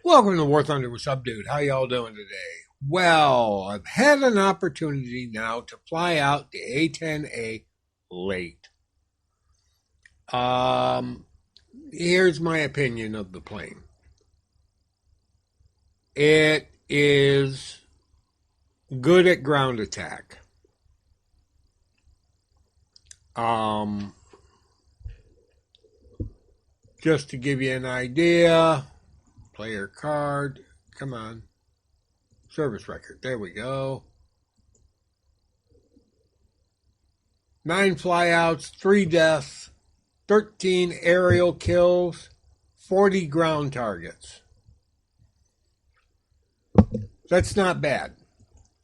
Welcome to War Thunder with Subdude. How y'all doing today? Well, I've had an opportunity now to fly out the A-10A late. Here's my opinion of the plane. It is good at ground attack. Just to give you an idea, player card, come on, service record, there we go. 9 flyouts, 3 deaths, 13 aerial kills, 40 ground targets. That's not bad.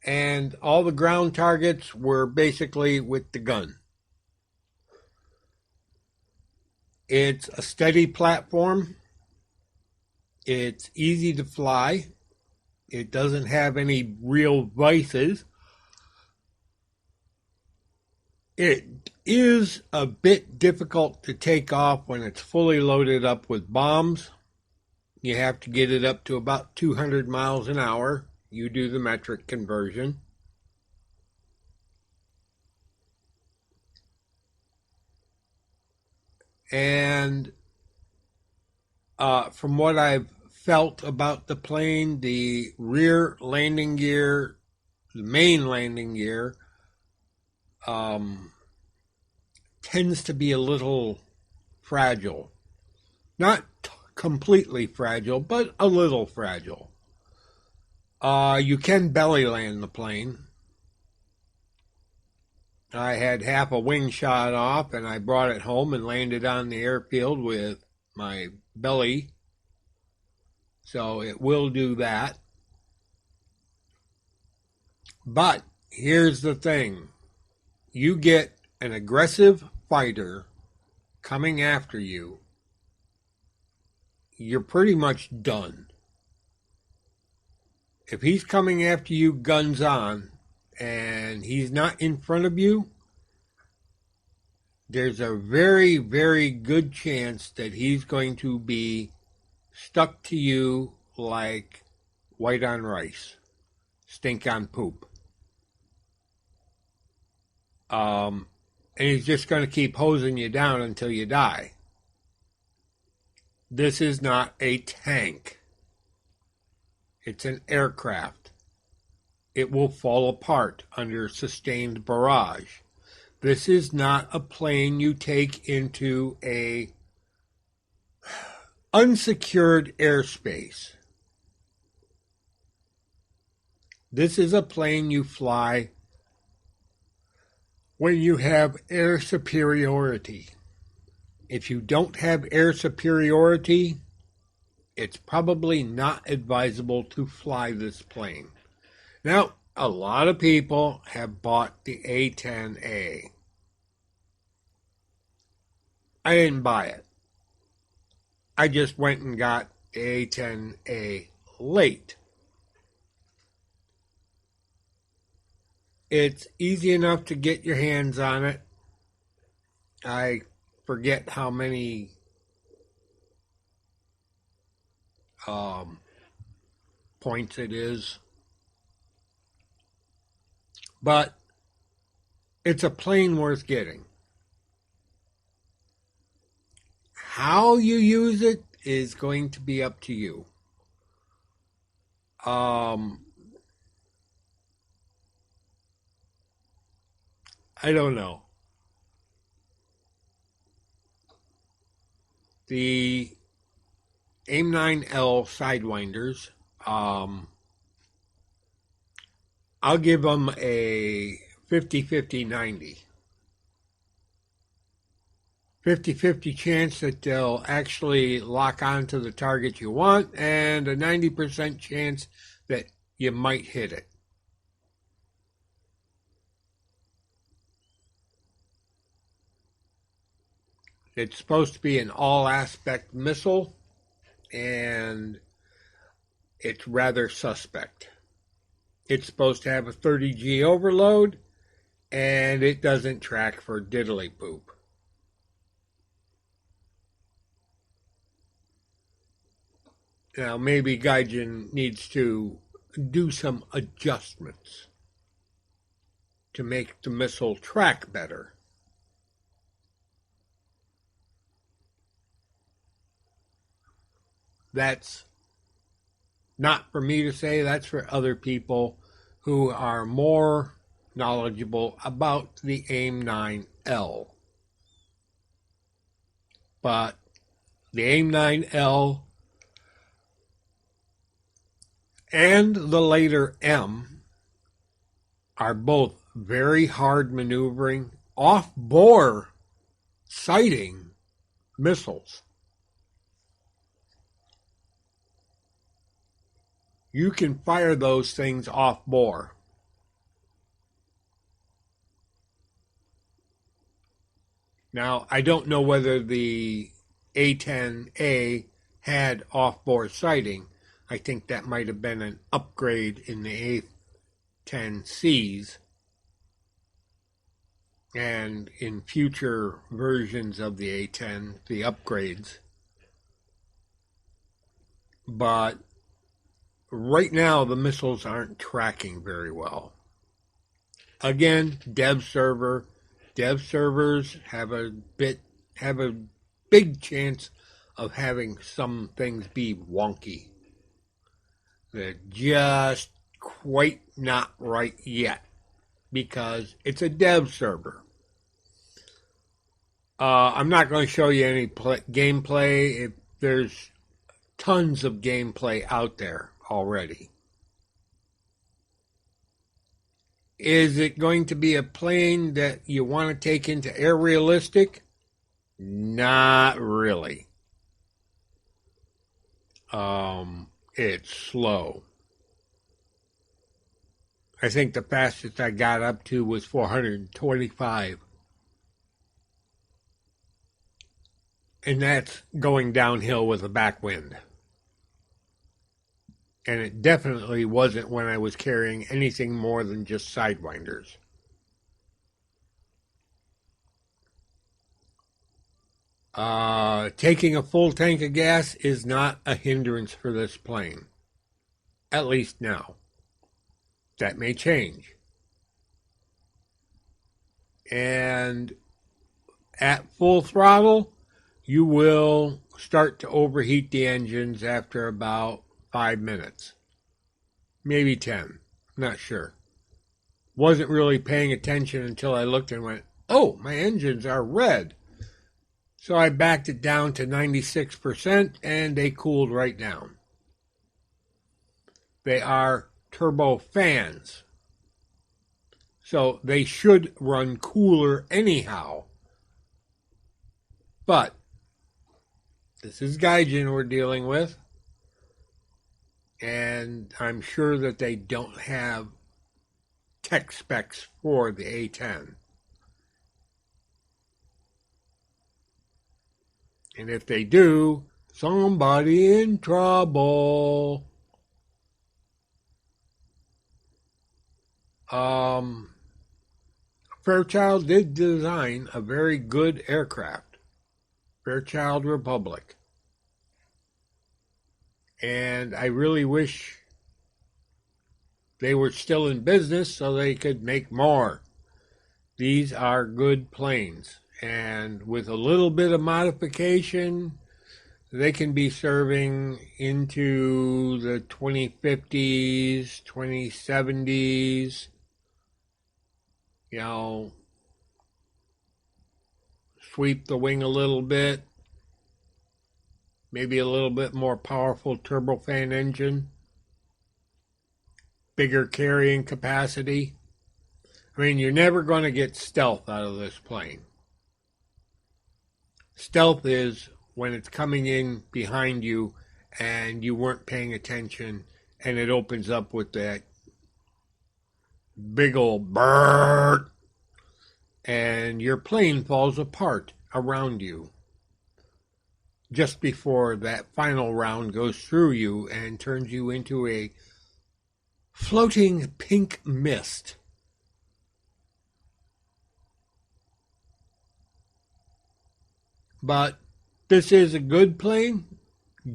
And all the ground targets were basically with the gun. It's a steady platform. It's easy to fly. It doesn't have any real vices. It is a bit difficult to take off when it's fully loaded up with bombs. You have to get it up to about 200 miles an hour. You do the metric conversion. And from what I've felt about the plane, the rear landing gear, the main landing gear, tends to be a little fragile. Not completely fragile, but a little fragile. You can belly land the plane. I had half a wing shot off, and I brought it home and landed on the airfield with my belly. So it will do that. But here's the thing. You get an aggressive fighter coming after you, you're pretty much done. If he's coming after you guns on and he's not in front of you, there's a very, very good chance that he's going to be stuck to you like white on rice, stink on poop. And he's just going to keep hosing you down until you die. This is not a tank. It's an aircraft. It will fall apart under sustained barrage. This is not a plane you take into a unsecured airspace. This is a plane you fly when you have air superiority. If you don't have air superiority, it's probably not advisable to fly this plane. Now, a lot of people have bought the A-10A. I didn't buy it. I just went and got the A-10A late. It's easy enough to get your hands on it. I forget how many points it is. But it's a plane worth getting. How you use it is going to be up to you. I don't know. The AIM-9L Sidewinders, I'll give them a 50-50-90. 50-50 chance that they'll actually lock onto the target you want, and a 90% chance that you might hit it. It's supposed to be an all-aspect missile, and it's rather suspect. It's supposed to have a 30G overload, and it doesn't track for diddly poop. Now, maybe Gaijin needs to do some adjustments to make the missile track better. That's not for me to say, that's for other people who are more knowledgeable about the AIM-9L. But the AIM-9L and the later M are both very hard maneuvering, off-bore sighting missiles. You can fire those things off-bore. Now, I don't know whether the A-10A had off-bore sighting. I think that might have been an upgrade in the A-10Cs. And in future versions of the A-10, the upgrades. But right now, the missiles aren't tracking very well. Again, dev server. Dev servers have a big chance of having some things be wonky. They're just quite not right yet because it's a dev server. I'm not going to show you any gameplay. There's tons of gameplay out there already. Is it going to be a plane that you want to take into air realistic? Not really. It's slow. I think the fastest I got up to was 425. And that's going downhill with a backwind. And it definitely wasn't when I was carrying anything more than just sidewinders. Taking a full tank of gas is not a hindrance for this plane. At least now. That may change. And at full throttle, you will start to overheat the engines after about 5 minutes. Maybe 10. Not sure. Wasn't really paying attention until I looked and went, oh, my engines are red. So I backed it down to 96% and they cooled right down. They are turbo fans. So they should run cooler anyhow. But this is Gaijin we're dealing with. And I'm sure that they don't have tech specs for the A-10. And if they do, somebody in trouble. Fairchild did design a very good aircraft, Fairchild Republic. And I really wish they were still in business so they could make more. These are good planes. And with a little bit of modification, they can be serving into the 2050s, 2070s. You know, sweep the wing a little bit. Maybe a little bit more powerful turbofan engine. Bigger carrying capacity. I mean, you're never going to get stealth out of this plane. Stealth is when it's coming in behind you and you weren't paying attention and it opens up with that big old brrrt and your plane falls apart around you just before that final round goes through you and turns you into a floating pink mist. But this is a good plane.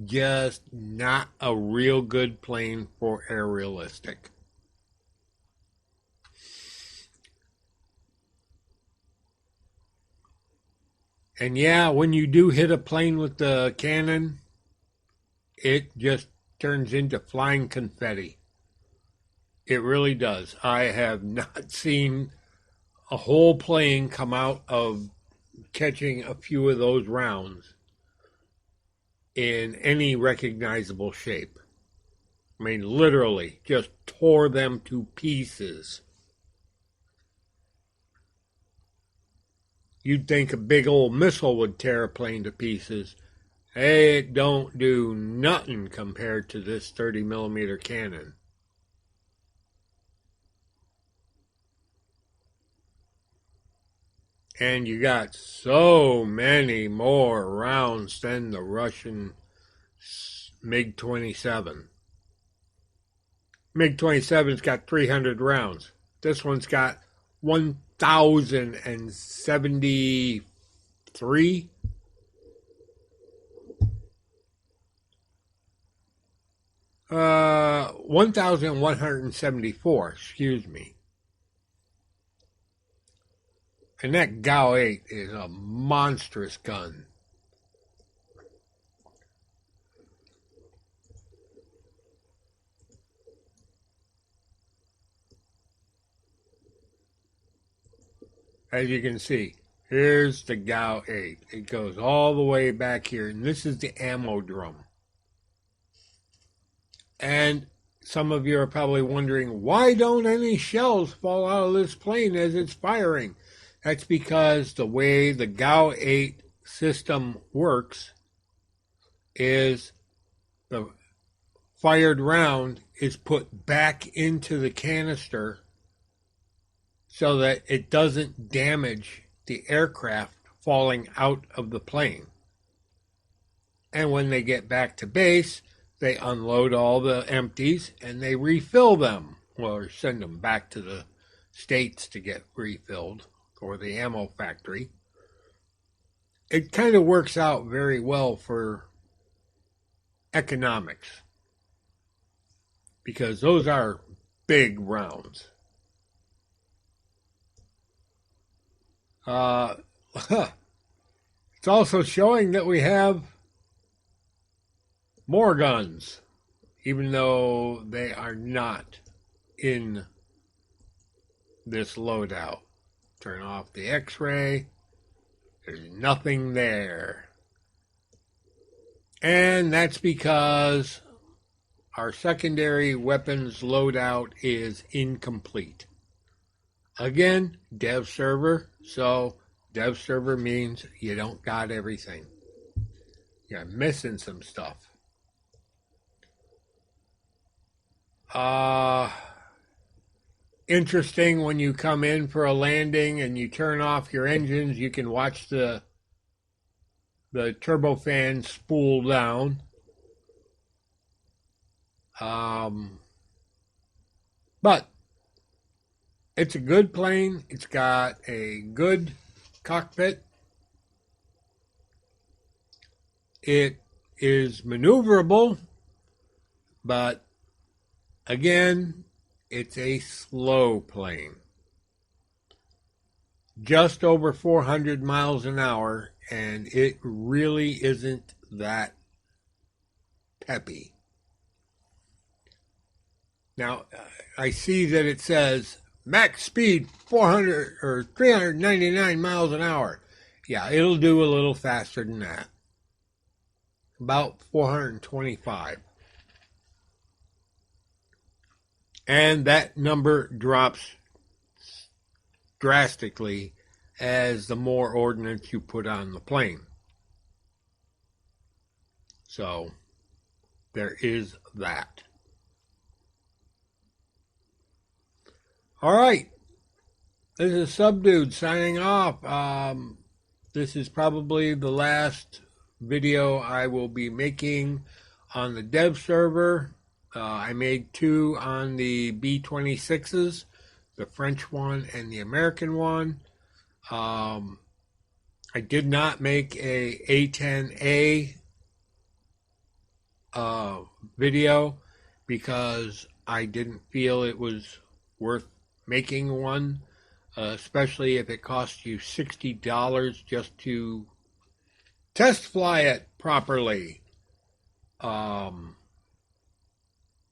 just not a real good plane for aerialistic. And yeah, when you do hit a plane with the cannon, it just turns into flying confetti. It really does. I have not seen a whole plane come out of catching a few of those rounds in any recognizable shape. I mean, literally, just tore them to pieces. You'd think a big old missile would tear a plane to pieces. It don't do nothing compared to this 30 millimeter cannon. And you got so many more rounds than the Russian MiG-27. MiG-27's got 300 rounds. This one's got 1,073. 1,174, excuse me. And that GAU-8 is a monstrous gun. As you can see, here's the GAU-8. It goes all the way back here, and this is the ammo drum. And some of you are probably wondering, why don't any shells fall out of this plane as it's firing? That's because the way the GAU-8 system works is the fired round is put back into the canister so that it doesn't damage the aircraft falling out of the plane. And when they get back to base, they unload all the empties and they refill them, or send them back to the States to get refilled, or the ammo factory. It kind of works out very well for economics, because those are big rounds. It's also showing that we have more guns, even though they are not in this loadout. Turn off the X-ray. There's nothing there. And that's because our secondary weapons loadout is incomplete. Again, dev server, so dev server means you don't got everything. You're missing some stuff. Interesting, when you come in for a landing and you turn off your engines, you can watch the turbofan spool down. But it's a good plane. It's got a good cockpit. It is maneuverable, but again, it's a slow plane. Just over 400 miles an hour, and it really isn't that peppy. Now, I see that it says max speed 400 or 399 miles an hour. Yeah, it'll do a little faster than that. About 425. And that number drops drastically as the more ordnance you put on the plane. So there is that. All right. This is Subdude signing off. This is probably the last video I will be making on the dev server. I made 2 on the B-26s, the French one and the American one. I did not make a A-10A video because I didn't feel it was worth making one, especially if it costs you $60 just to test fly it properly.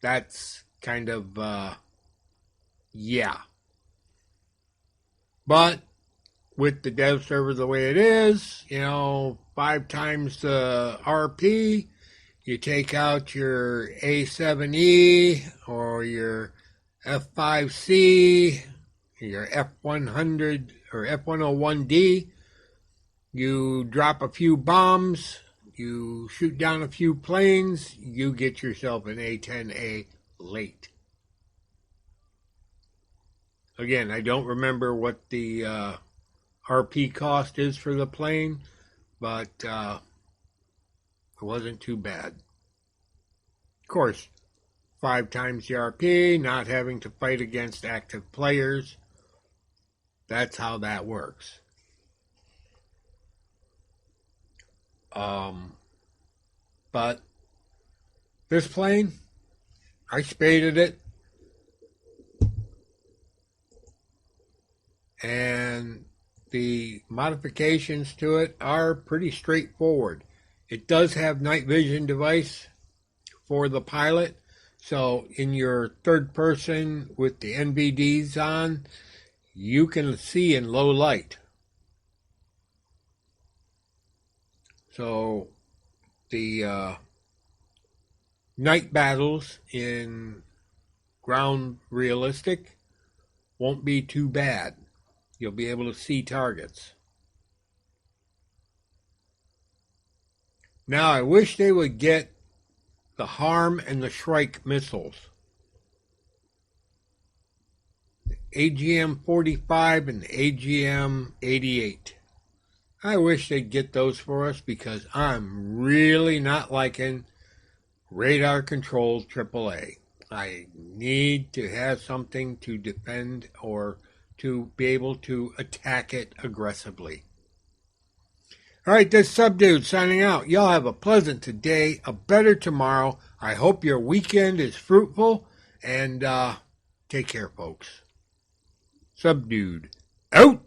That's kind of, yeah. But with the dev server the way it is, 5 times the RP, you take out your A-10A or your F5C, your F100 or F101D, you drop a few bombs, you shoot down a few planes, you get yourself an A-10A late. Again, I don't remember what the RP cost is for the plane, but it wasn't too bad. Of course, 5 times the RP, not having to fight against active players. That's how that works. But this plane, I spaded it, and the modifications to it are pretty straightforward. It does have night vision device for the pilot, so in your third person with the NVDs on, you can see in low light. So the night battles in ground realistic won't be too bad. You'll be able to see targets. Now I wish they would get the Harm and the Shrike missiles. The AGM-45 and the AGM-88. I wish they'd get those for us because I'm really not liking radar-controlled AAA. I need to have something to defend or to be able to attack it aggressively. All right, this Subdude signing out. Y'all have a pleasant today, a better tomorrow. I hope your weekend is fruitful, and take care, folks. Subdude out.